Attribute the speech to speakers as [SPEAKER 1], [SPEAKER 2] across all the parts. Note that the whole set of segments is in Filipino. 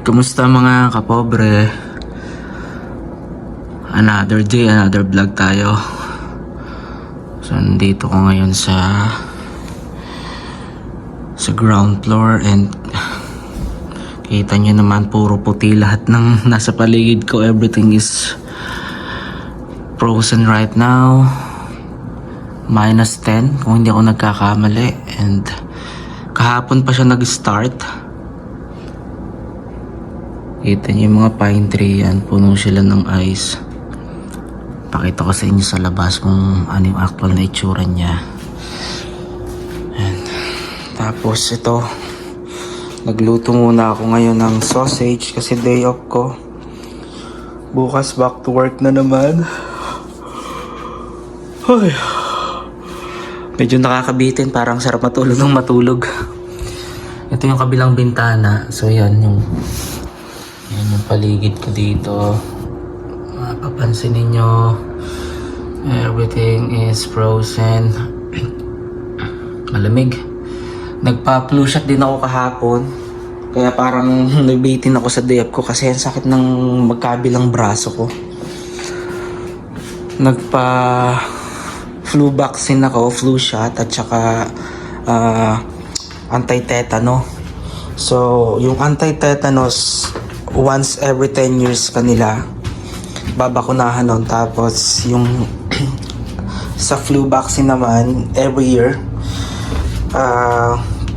[SPEAKER 1] Kumusta mga kapobre? Another day, another vlog tayo. So nandito ko ngayon sa ground floor and kita nyo naman puro puti lahat ng nasa paligid ko. Everything is frozen right now. -10 kung hindi ako nagkakamali, and kahapon pa siya nag-start. Kita niyo yung mga pine tree yan, puno sila ng ice. Pakita ko sa inyo sa labas kung ano yung actual na itsura niya. And, tapos ito, nagluto muna ako ngayon ng sausage kasi day off ko. Bukas back to work na naman. Ay, medyo nakakabitin, parang sarap matulog ng matulog. Ito yung kabilang bintana. So yan yung paligid ko dito. Mapapansin ninyo, everything is frozen. Malamig. Nagpa-flu shot din ako kahapon, kaya parang nabitin ako sa day off ko kasi ang sakit ng magkabilang braso ko. Nagpa-flu vaccine ako, flu shot, at saka anti-tetano. So yung anti-tetanus, once every 10 years kanila babakunahan nun. Tapos yung sa flu vaccine naman, every year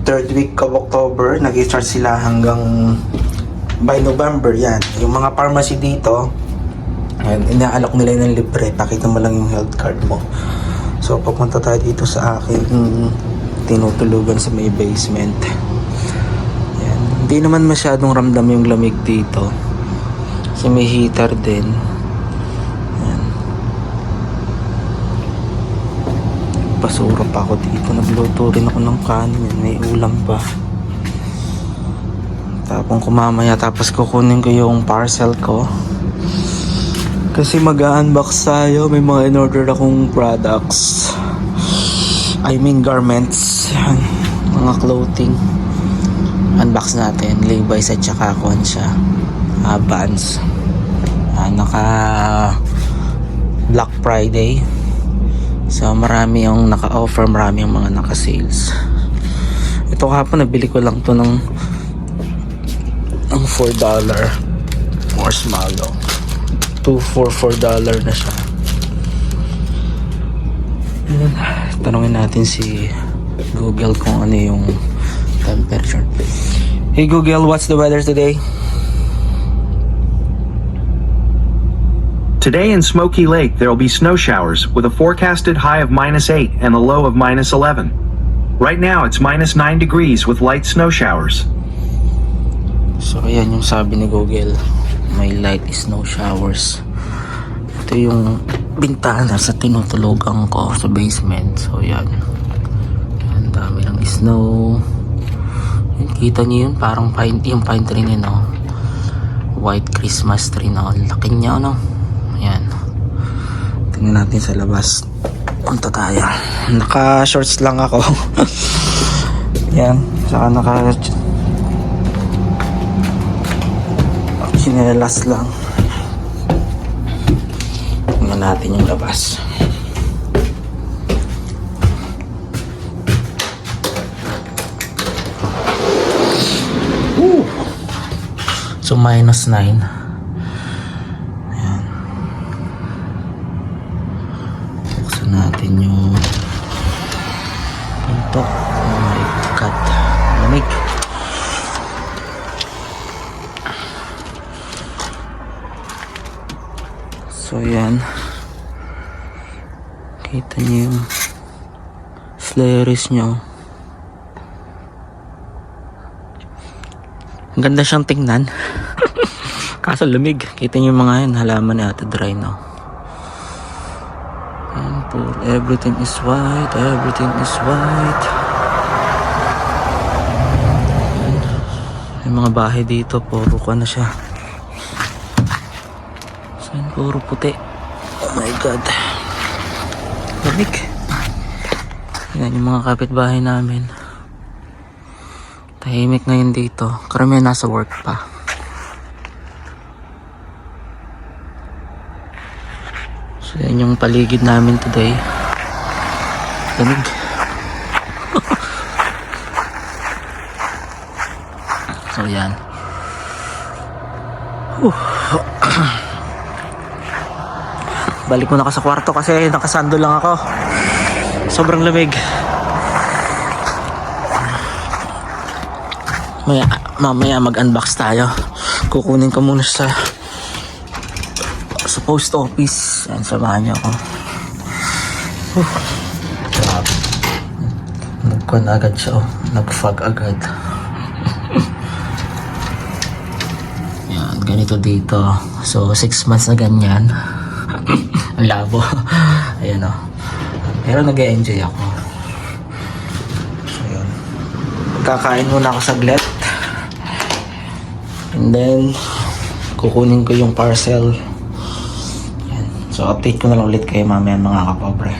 [SPEAKER 1] third week of October nag-start sila hanggang by November. Yan, yung mga pharmacy dito, and inaalok nila ng libre, pakita mo lang yung health card mo. So papunta tayo dito sa aking tinutulugan sa may basement. Hindi naman masyadong ramdam yung lamig dito kasi may heater din. Ayan. Pasura pa ako dito. Nagluto rin ako ng kanin. May ulam pa. Tapos kumamaya, tapos kukunin ko yung parcel ko kasi mag-unbox tayo. May mga in-order akong products, I mean garments. Mga clothing. Unbox natin, Levi's at saka Concha Vans. Naka Black Friday, so marami yung naka-offer, marami yung mga naka-sales. Ito kahapon nabili ko lang to ng $4 marshmallow. 2 for $4 na siya. And tanungin natin si Google kung ano yung temperature. Hey Google, what's the weather today?
[SPEAKER 2] Today in Smoky Lake there will be snow showers with a forecasted high of -8 and a low of -11. Right now it's -9 degrees with light snow showers.
[SPEAKER 1] So ayan yung sabi ni Google, may light snow showers. Ito yung bintana sa tinutulugan ko sa basement. So yan, ang dami ng snow. Kita niyo yun, parang yung pine tree niya, no? White Christmas tree, no? Laki niya, no? Ayan. Tingnan natin sa labas. Punta tayo. Naka shorts lang ako. Yan. Saka naka chinelas lang. Tingnan natin yung labas. So -9. Ayan. Buksan natin yung pinto. Oh my God, lamig. So yan, kita niyo yung flares nyo. Ang ganda siyang tingnan. Kaso lamig. Kita niyo yung mga yan, halaman na ata dry now. And everything is white. Everything is white. And yung mga bahay dito, puro ko na siya. So yun, puro puti. Oh my God, lamig. Yan yung mga kapitbahay namin. Tahimik ngayon dito. Karamihan nasa work pa. Yan yung paligid namin today. Lamig. So yan. Balik muna ako sa kwarto kasi nakasando lang ako. Sobrang lamig. Mamaya mag-unbox tayo. Kukunin ko muna sa post office. Yan, samahan niyo ako. Grabe. Nagkuhan agad siya. Nag-fog agad. Yan, ganito dito. So, 6 months na ganyan. Ang labo. Ayan o. Pero nag-e-enjoy ako. So, yun. Kakain muna ako saglit. And then, kukunin ko yung parcel. Yan. So, update ko na lang ulit kayo mamaya mga kapobre.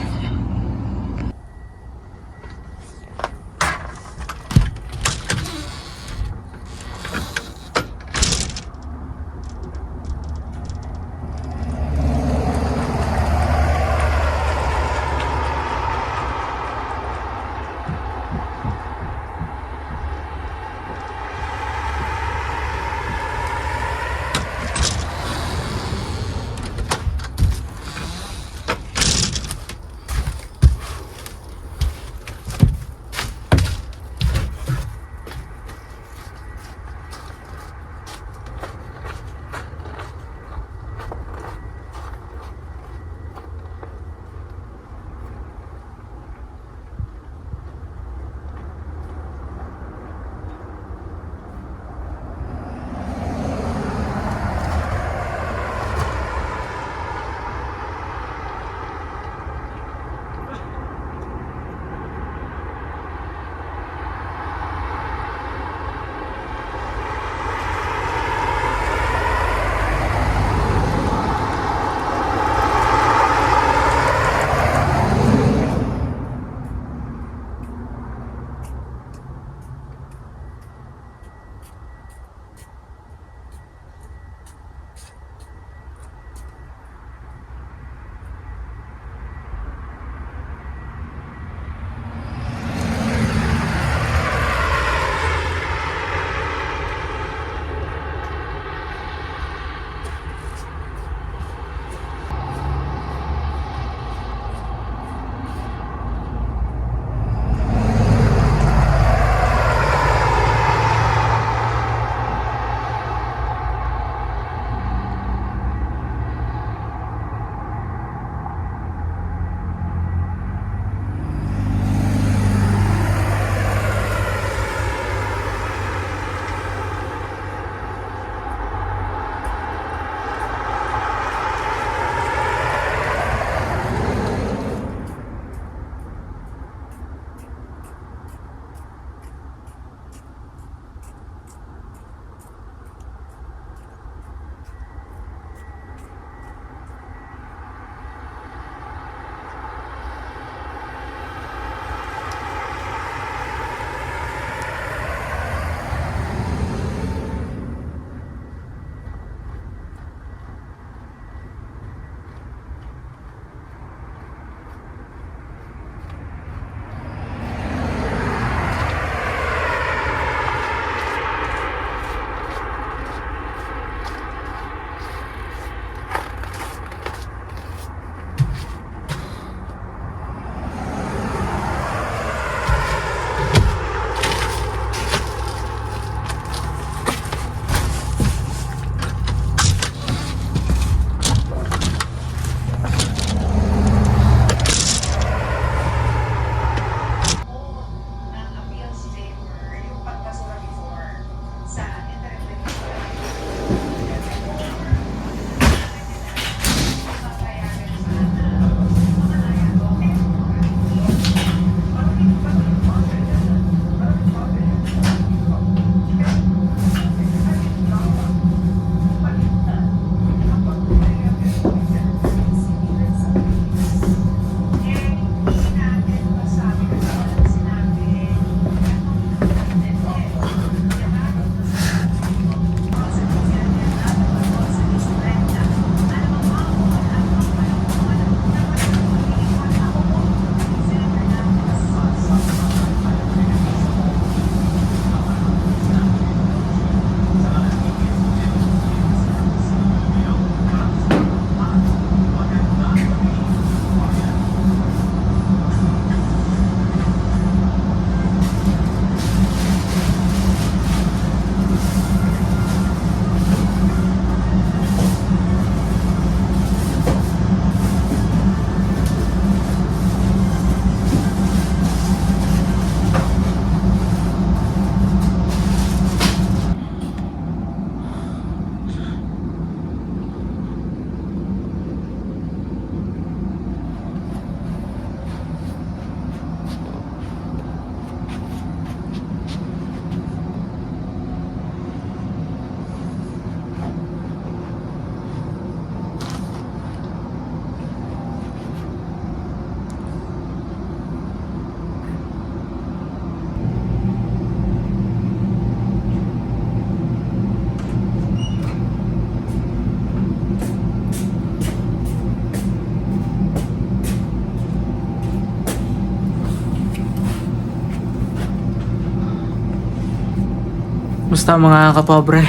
[SPEAKER 1] Basta mga kapobre.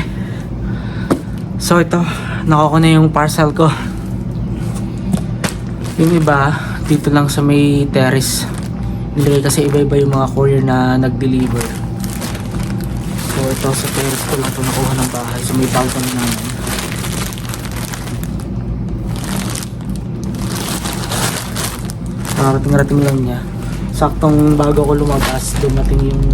[SPEAKER 1] So ito, nakuha ko na yung parcel ko. Yung iba, dito lang sa may terrace. Nilagay kasi iba-iba yung mga courier na nag-deliver. So ito sa terrace ko lang ito nakuha ng bahay. So may balcony namin. Nakarating-rating lang niya. Saktong bago ko lumabas, dumating yung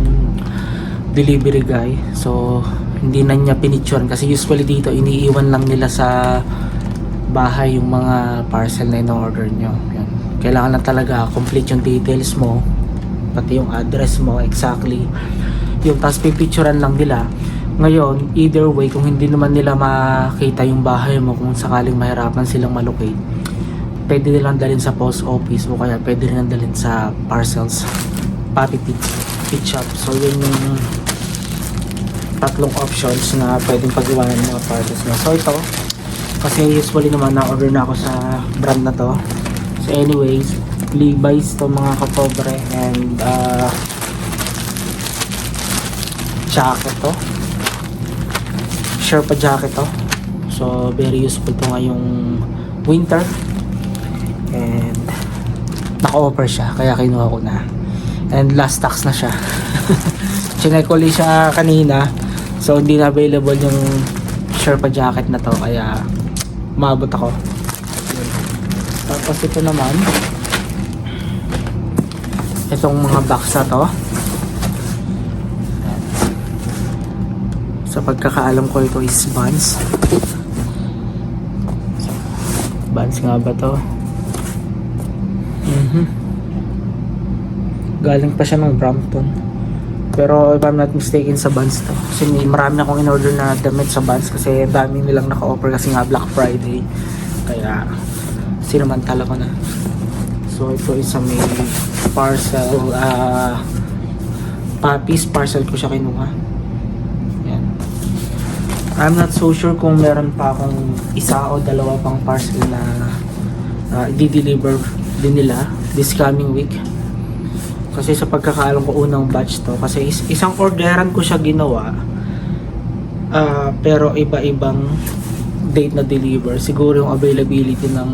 [SPEAKER 1] delivery guy. So hindi na niya pinicturean kasi usually dito iniiwan lang nila sa bahay yung mga parcel na in-order nyo. Yan. Kailangan lang talaga complete yung details mo, pati yung address mo exactly. Yung tapos pipicturean lang nila. Ngayon, either way, kung hindi naman nila makita yung bahay mo, kung sakaling mahirapan silang malocate, pwede nilang dalhin sa post office o kaya pwede nilang dalhin sa parcels pati pit shop. So yun yung tatlong options na pwedeng pag-iwanan ng mga parcels mo. So ito, kasi usually naman na-order na ako sa brand na to. So anyways, Levi's to mga kapobre, and jacket to, Sherpa jacket to. So very useful to ngayong winter, and naka-offer siya kaya kinuha ko na, and last tax na siya. Chinek ko ulit siya kanina, so hindi na available yung Sherpa jacket na to kaya umabot ako. Tapos ito naman, itong mga box na to, sa pagkakaalam ko ito is Vans. Vans nga ba to? Galing pa siya ng Brampton, pero if I'm not mistaken sa Vans to. Kasi marami akong in-order na damit sa Vans kasi dami nilang naka-offer kasi nga Black Friday. Kaya sinamantala ko na. So ito is a may parcel, Papis parcel ko siya kinuha. Yan. I'm not so sure kung meron pa akong isa o dalawa pang parcel na i-deliver din nila this coming week. Kasi sa pagkakaalam ko unang batch to, kasi isang orderan ko siya ginawa, pero iba-ibang date na deliver. Siguro yung availability ng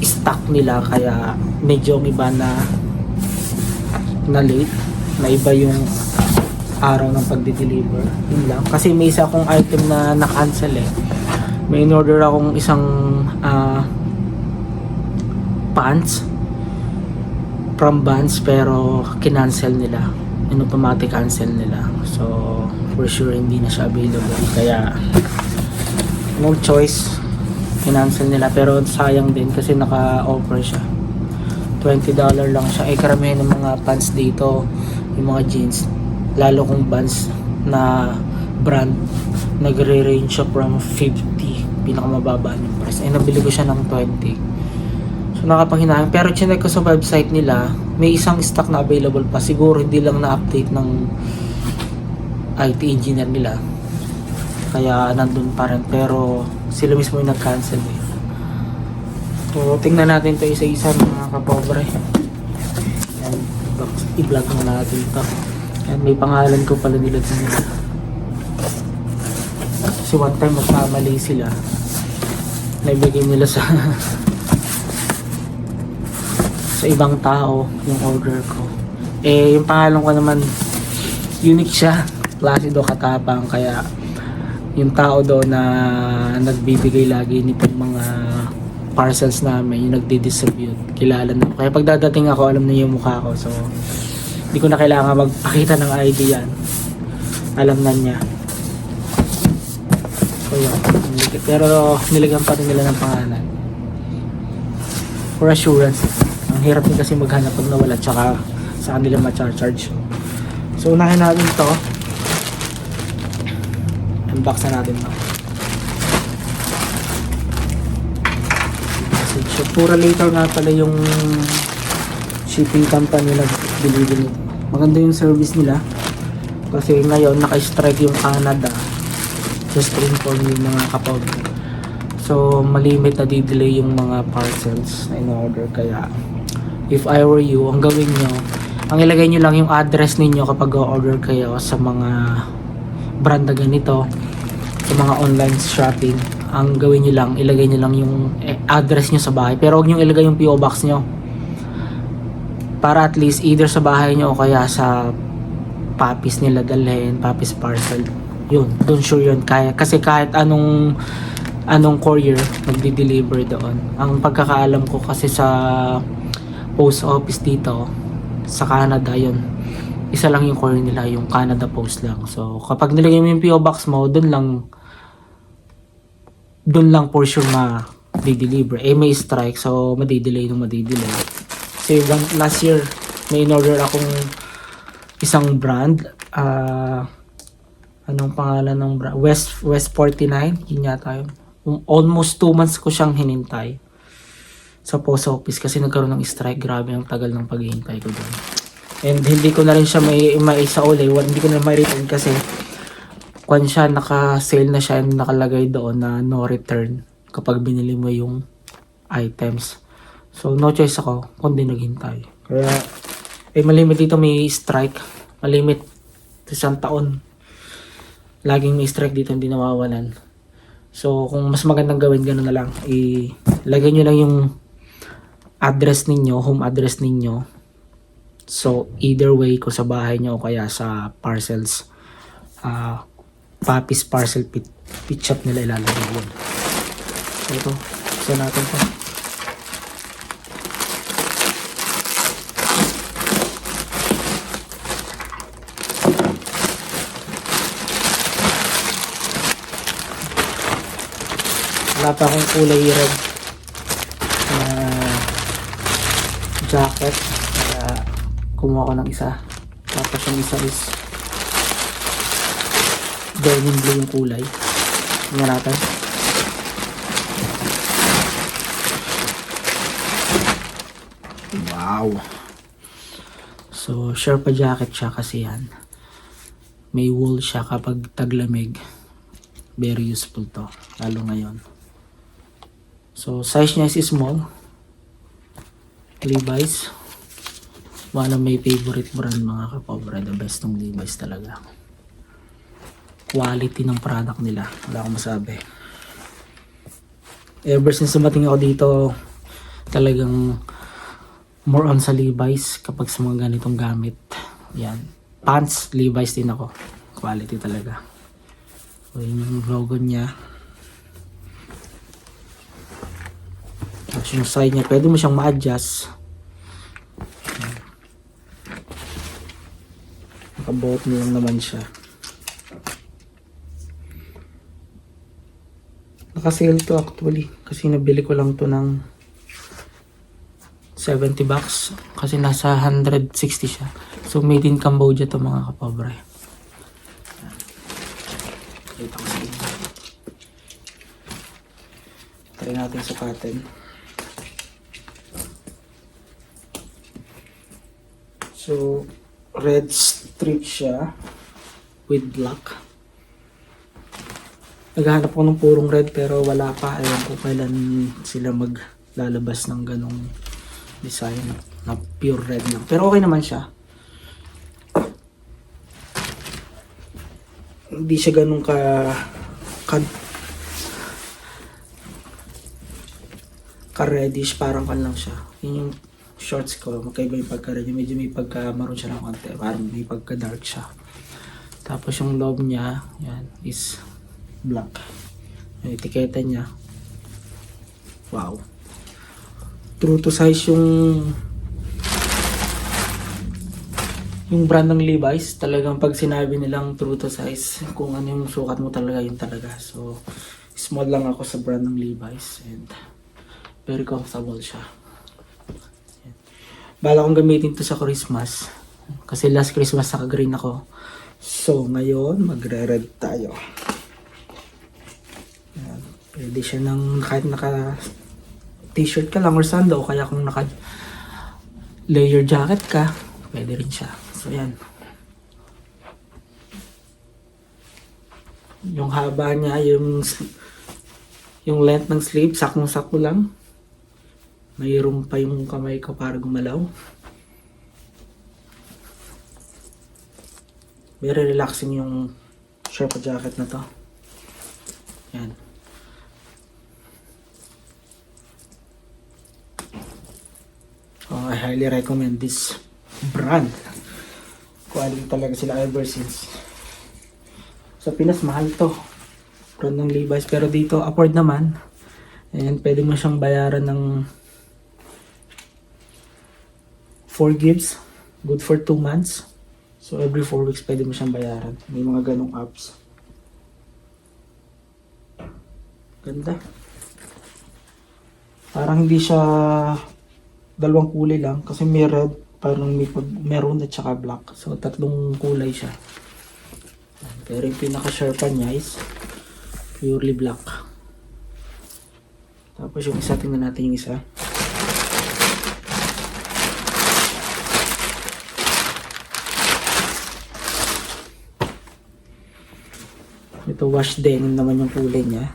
[SPEAKER 1] stock nila, kaya medyo iba na late, na iba yung araw ng pagde-deliver. Yun lang. Kasi may isa akong item na na-cancel eh. May in-order akong isang pants from Vans, pero kinancel nila, in automatic cancel nila. So for sure hindi na siya available, kaya no choice, kinancel nila. Pero sayang din kasi naka-offer siya, $20 lang siya. Karamihan ng mga pants dito, yung mga jeans, lalo kung Vans na brand, nagre-range siya from 50, pinakamababa yung price. Nabili ko siya ng 20. Nakapanghinayang, pero chinek ko sa website nila, may isang stock na available pa. Siguro hindi lang na-update ng IT engineer nila, kaya nandun pa rin, pero sila mismo yung nag-cancel eh. So tingnan natin to isa-isa mga kapobre. Yan, i-vlog mo natin ito. Yan, may pangalan ko pala nila din. Kasi one time magkamali sila, naibigay nila sa sa ibang tao yung order ko. Yung pangalan ko naman unique siya, Placido Katapang, kaya yung tao doon na nagbibigay lagi nitong mga parcels namin, yung nagdi-distribute, kilala na. Kaya pag dadating ako, alam na yung mukha ko, so hindi ko na kailangan magpakita ng ID yan, alam na niya. So yun, pero nilagyan pa rin nila ng pangalan for assurance. Ang hirap din kasi maghanap pag nawala, tsaka sa kanila ma-charge. So unahin natin to, unbox na natin to. So pura later nga pala yung shipping company na delivery. Maganda yung service nila kasi ngayon naka-strike yung Canada, just to inform yung mga kapag. So malimit na di-delay yung mga parcels na in-order, kaya if I were you, ang gawin nyo,
[SPEAKER 3] Ang ilagay nyo lang yung address ninyo kapag order kayo sa mga brand na ganito, sa mga online shopping. Ang gawin nyo lang, ilagay nyo lang yung address nyo sa bahay. Pero huwag nyo ilagay yung PO box nyo. Para at least either sa bahay nyo o kaya sa Papis nila dalhin, Papis parcel. Yun, don't sure yun. Kasi kahit anong courier magdi-deliver doon. Ang pagkakaalam ko kasi sa post office dito sa Canada, yun, isa lang yung courier nila, yung Canada Post lang. So kapag nilagay mo yung PO box mo, doon lang for sure ma-deliver. May strike, so madidelay. Kasi last year may in-order akong isang brand, anong pangalan ng brand? West 49, yun yata yun. Almost 2 months ko siyang hinintay sa post office kasi nagkaroon ng strike. Grabe ang tagal ng paghihintay ko doon. And hindi ko na rin siya may sa uli. Hindi ko na ma-return kasi kung siya, naka-sale na siya and nakalagay doon na no return kapag binili mo yung items. So no choice ako kundi naghintay. Kaya malimit dito, may strike. Malimit isang taon. Laging may strike dito, hindi nawawalan. So kung mas magandang gawin, gano'n na lang. Ilagay nyo lang yung address ninyo, home address ninyo. So either way, kung sa bahay nyo o kaya sa parcels, Papis parcel pit shop nila ilalagay yun. So ito, isa natin to. Wala pa akong kulay red na jacket, kaya kumuha ko ng isa. Tapos yung isa is denim blue yung kulay. Tingnan natin. Wow. So Sherpa jacket siya kasi yan. May wool siya kapag taglamig. Very useful to, lalo ngayon. So size niya is small. Levi's. One of my favorite brand, mga kapobre. The best ng Levi's talaga. Quality ng product nila, wala akong masabi. Ever since dumating ako dito, talagang more on sa Levi's kapag sa mga ganitong gamit. Yan. Pants, Levi's din ako. Quality talaga. So, yung logo niya. Tapos yung side niya, pwede mo siyang ma-adjust. Nakabuot mo lang naman siya. Naka-sale to actually. Kasi nabili ko lang to ng $70 kasi nasa 160 siya. So made in Cambodia to, mga kapobre. Kita ko sa inyo. Try natin sukatin. So red strip siya with black. Naghahanap ko ng purong red pero wala pa. Ewan ko kailan sila maglalabas ng ganong design na pure red lang. Pero okay naman siya. Hindi siya ganun ka reddish, parang kan lang siya. Yun yung shorts ko, magkaiba yung pagka-red. Medyo may pagka-maroon siya ng konti. Parang may pagka-dark siya. Tapos yung loob niya, yan, is black. Yung etiketa niya. Wow. True to size yung brand ng Levi's. Talagang pag sinabi nilang true to size, kung ano yung sukat mo talaga, yun talaga. So, small lang ako sa brand ng Levi's and very comfortable siya. Bala kong gamitin to sa Christmas. Kasi last Christmas naka-green ako. So, ngayon, magre-red tayo. Ayan. Pwede siya ng kahit naka t-shirt ka lang or sando, o kaya kung naka layer jacket ka, pwede rin siya. So, yan. Yung haba niya, yung length ng sleeve, sakong-sako lang. Mayroon pa yung kamay ko para gumalaw. Very relaxing yung Sherpa jacket na to. Yan. Oh, I highly recommend this brand. Quality talaga sila ever since. Sa Pinas, mahal to. Brand ng Levi's. Pero dito, upward naman. And pwede mo siyang bayaran ng 4 gigs. Good for 2 months. So every 4 weeks pwede mo siyang bayaran. May mga ganong apps. Ganda. Parang hindi siya dalawang kulay lang. Kasi may red, parang may meron at saka black. So tatlong kulay siya. Pero yung pinaka-Sherpa niya is purely black. Tapos yung isa, tingnan natin yung isa. Ito wash denim naman yung kulay niya.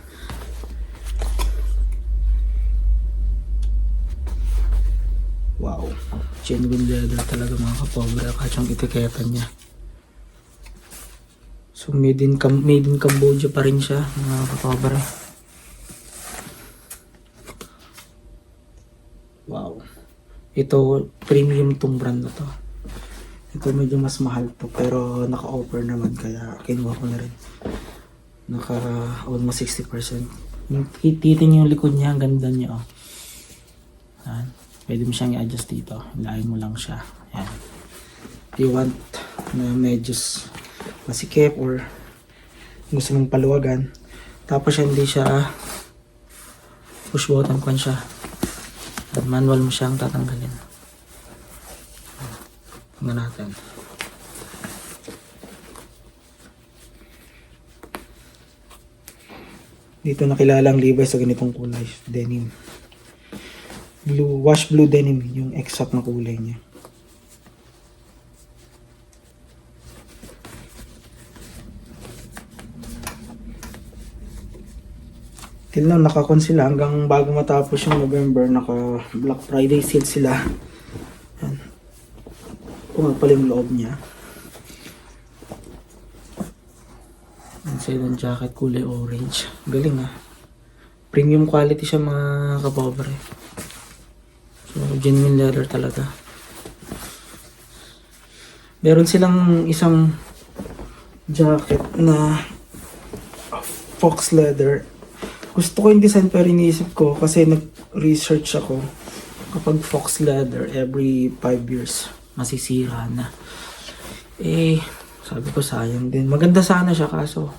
[SPEAKER 3] Wow. Genuine leather talaga mga kapobre. Kahit yung etiketa niya. So made in Cambodia pa rin siya mga kapobre. Wow. Ito premium tong brand na to. Ito medyo mas mahal to pero naka-offer naman kaya kinuha ko na rin. Naka almost 60%. Titin yung likod niya, ang ganda niya oh. Yan. Pwede mo siyang i-adjust dito. Hilahin mo lang siya. Yan. If you want na medyo masikip or gusto mong paluwagan. Tapos hindi siya push button kon siya. Manual mo siyang tatanggalin. Tingnan natin. Dito nakilala ang Levi's sa ganitong kulay. Denim. Wash blue denim. Yung exact na kulay niya. Till now, nakakon sila hanggang bago matapos yung November, naka Black Friday sale sila. Yan. Pumagpala yung loob niya. Inside ang jacket, kulay orange. Galing ah. Premium quality siya mga kapobre. So, genuine leather talaga. Meron silang isang jacket na fox leather. Gusto ko yung design pero iniisip ko kasi nag-research ako kapag fox leather every 5 years masisira na. Eh, sabi ko sayang din. Maganda sana siya kaso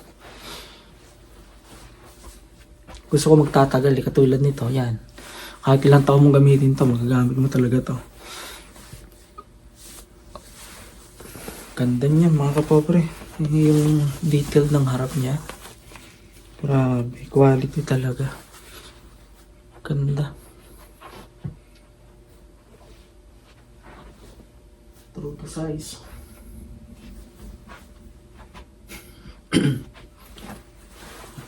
[SPEAKER 3] gusto ko magtatagal eh, katulad nito. Yan. Kahit ilang taon mong gamitin to, magagamit mo talaga to. Ganda niya mga kapobre. Yung detail ng harap niya. Grabe, quality talaga. Ganda. True to size.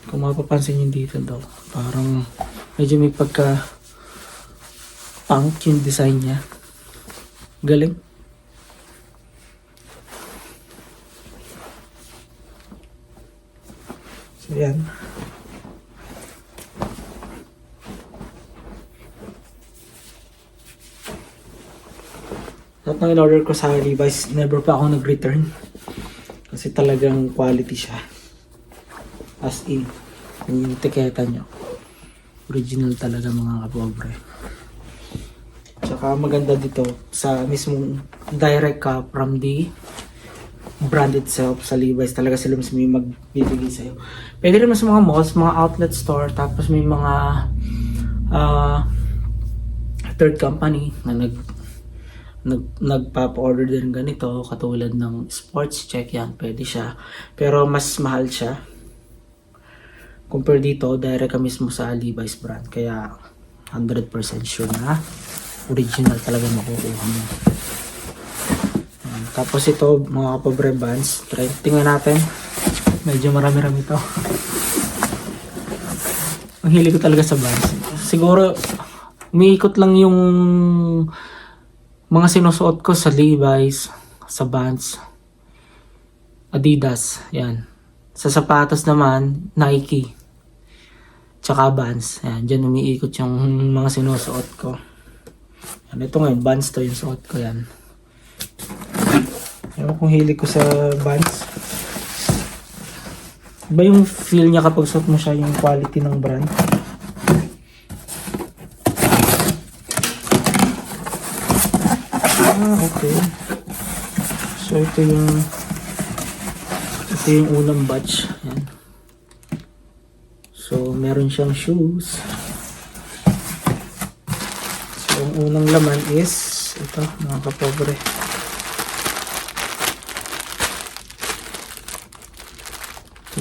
[SPEAKER 3] Kung mapapansin nyo dito daw, parang medyo may pagka punk yung design niya. Galing. So yan. Lahat ng in-order ko sa Levi's, never pa ako nag-return. Kasi talagang quality siya. As in, yung etiketa nyo. Original talaga mga kapobre. Tsaka maganda dito sa mismong direct ka from the brand itself sa Levi's. Talaga sila mismo yung magbibigay sa'yo. Pwede rin sa mga malls, mga outlet store, tapos may mga third company na nagpapa-order din ganito katulad ng sports check, yan pwede siya pero mas mahal siya compare dito direct ka mismo sa Levi's brand kaya 100% sure na original talaga makukuha mo. Tapos ito mga kapobre bands, tingnan natin, medyo marami-rami ito. Ang hilig ko talaga sa bands, siguro umiikot lang yung mga sinusuot ko sa Levi's, sa Vans. Adidas. Yan. Sa sapatos naman, Nike. Tsaka Vans. Yan. Diyan umiikot yung mga sinusuot ko. Yan. Ito ngayon, Vans to yung suot ko yan. Ewan kung hilig ko sa Vans. Iba yung feel niya kapag suot mo siya, yung quality ng brand. Okay. So ito yung unang batch. Yan. So meron siyang shoes. So ang unang laman is ito, mga kapobre.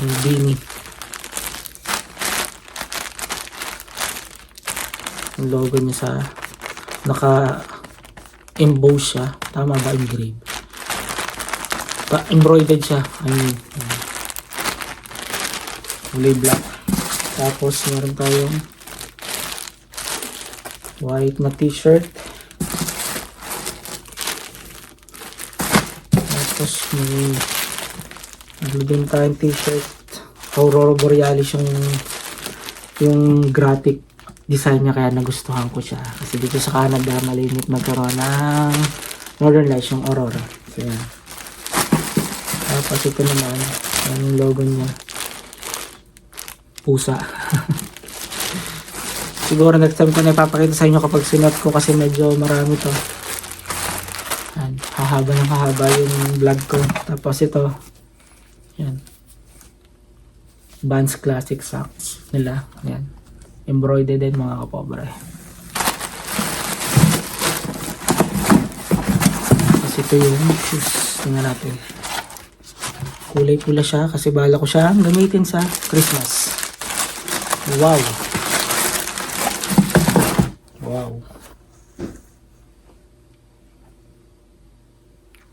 [SPEAKER 3] Yung beanie. Yung logo niya sa naka-emboss siya. Tama ba? Engrave. Embroidered siya. I mean, kulay black. Tapos meron tayong white na t-shirt. Tapos may din tayong t-shirt. Aurora Borealis yung graphic design niya, kaya nagustuhan ko siya. Kasi dito sa Canada, malimit magkaroon ng Northern Lights, yung Aurora. So yan. Tapos ito naman, yung logo niya. Pusa. Siguro next time ko na ipapakita sa inyo kapag sinuot ko kasi medyo marami to. Yan. Hahaba ng hahaba yung vlog ko. Tapos ito. Yan. Vans Classic Socks nila. Yan. Embroidered din mga kapobre. Tapos ito yung shoes. Tingnan natin. Kulay pula siya kasi bala ko siya gamitin sa Christmas. Wow. Wow.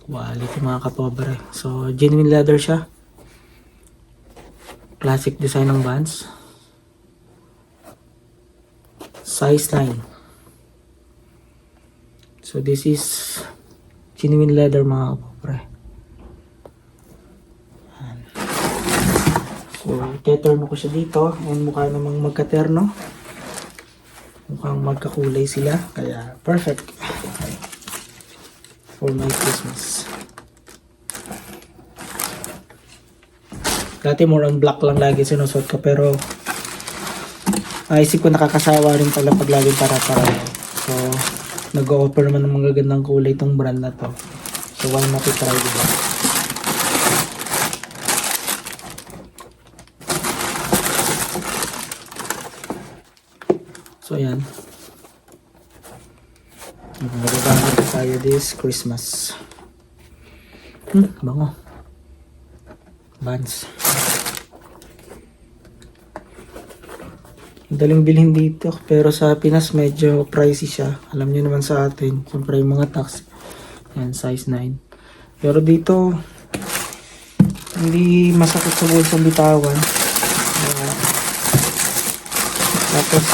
[SPEAKER 3] Quality mga kapobre. So genuine leather siya. Classic design ng Vans. Size 9. So this is genuine leather mga kapre. So teterno ko siya dito. And mukha namang magkaterno. Mukhang magkakulay sila. Kaya perfect for my Christmas. Dati more on black lang lagi sinusuot ko, pero isip ko nakakasawa rin pala pag lagi para-para. So nag-o-offer naman ng mga gandang kulay itong brand na to. So why not i-try, diba? So ayan. Magagamit tayo this Christmas. Bango. Vans. Daling bilhin dito, pero sa Pinas medyo pricey siya. Alam niyo naman sa atin, siyempre yung mga tax. Yan, size 9. Pero dito, hindi masakit sa bulsang bitawan. Tapos,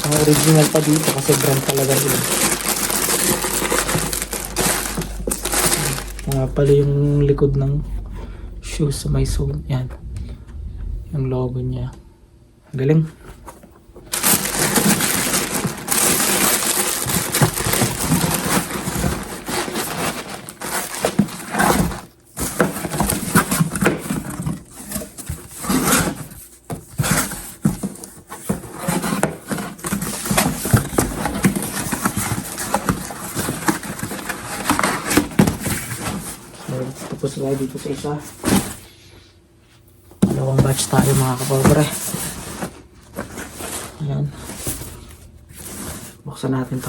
[SPEAKER 3] ang original pa dito kasi brand talaga yun. Pala yung likod ng shoes sa may sole. Yan. Yung logo niya. Galing. Tapos tayo dito sa isa. Dalawang batch tayo mga kapobre. Ayan. Buksan natin to.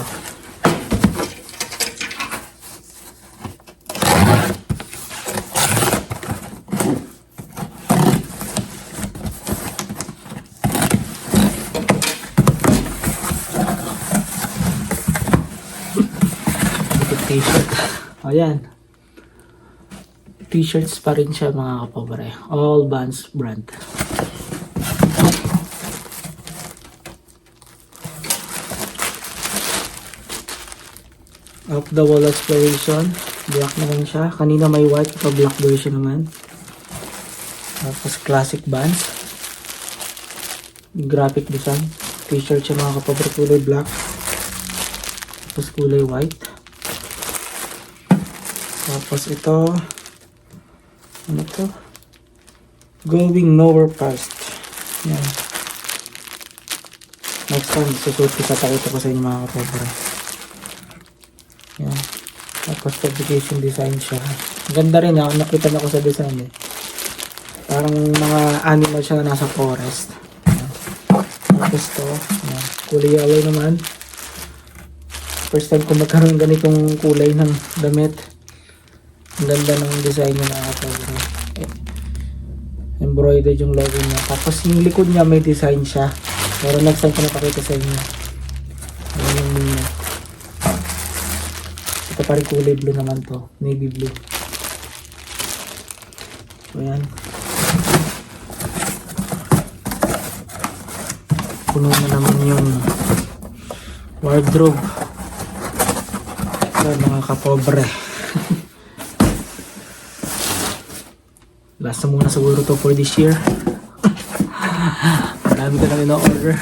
[SPEAKER 3] Ito t-shirt. Ayan. T-shirts pa rin siya mga kapobre. All Vans brand. Off the wall exploration. Black naman siya. Kanina may white, ito black version naman. Tapos classic bands. Graphic design. T-shirt siya mga kapobre, kulay black. Tapos kulay white. Tapos ito, ano to? Going nowhere fast. Yan. Next time, susuot ko, papakita ko sa inyo mga kapobre. Yan. Tapos publication design siya. Ganda rin ha, nakita na ko sa design eh. Parang mga animal siya na nasa forest. Yan. Tapos to, yan. Kulay yellow naman. First time ko magkaroon ganitong kulay ng damit. Ang ganda ng design niya mga kapobre. Embroidered yung logo niya. Tapos yung likod niya may design siya. Pero next time ko napakita sa inyo. Ayan yung niya. Ito pa rin kulay blue naman to. Navy blue. So yan. Puno na naman yung wardrobe. Yan mga kapobre. Last na muna siguro to for this year. Marami ko lang ino-order.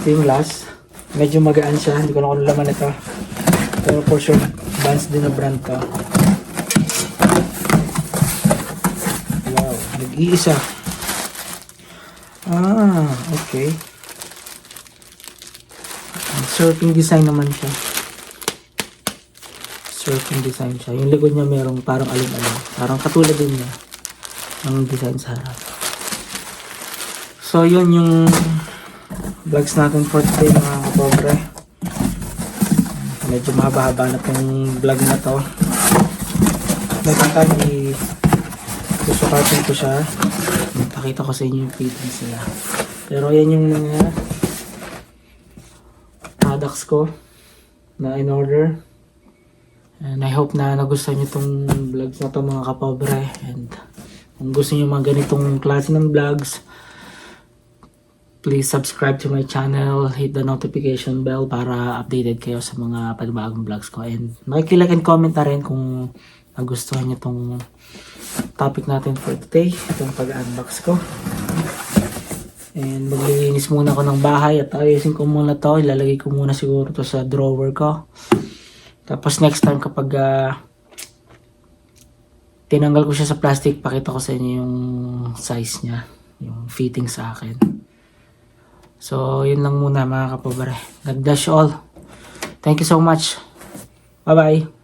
[SPEAKER 3] Steamless. Medyo magaan siya. Hindi ko na kung ano laman ito. Pero for sure, Vans din na brand to. Wow. Nag-iisa. Ah, okay. Surfing design naman siya. Surfing design siya. Yung likod niya merong parang aling-aling. Parang katulad din niya ng design sa harap. So yun yung vlogs natin for today mga kapobre. Medyo mahaba-haba na tong vlog na to. Next time susukatin ko siya. Pakita ko sa inyo yung fittings nila. Pero yan yung mga products ko na in order. And I hope na nagustuhan nyo itong vlogs na to mga kapobre. And kung gusto nyo mga ganitong klase ng vlogs, please subscribe to my channel, hit the notification bell para updated kayo sa mga panibagong vlogs ko. And makikilike and comment na rin kung nagustuhan nyo itong topic natin for today, itong pag-unbox ko. And maglilinis muna ako ng bahay at ayusin ko muna to. Ilalagay ko muna siguro to sa drawer ko. Tapos next time kapag tinanggal ko siya sa plastic, pakita ko sa inyo yung size niya, yung fitting sa akin. So yun lang muna mga kapobre. God bless you all. Thank you so much. Bye bye.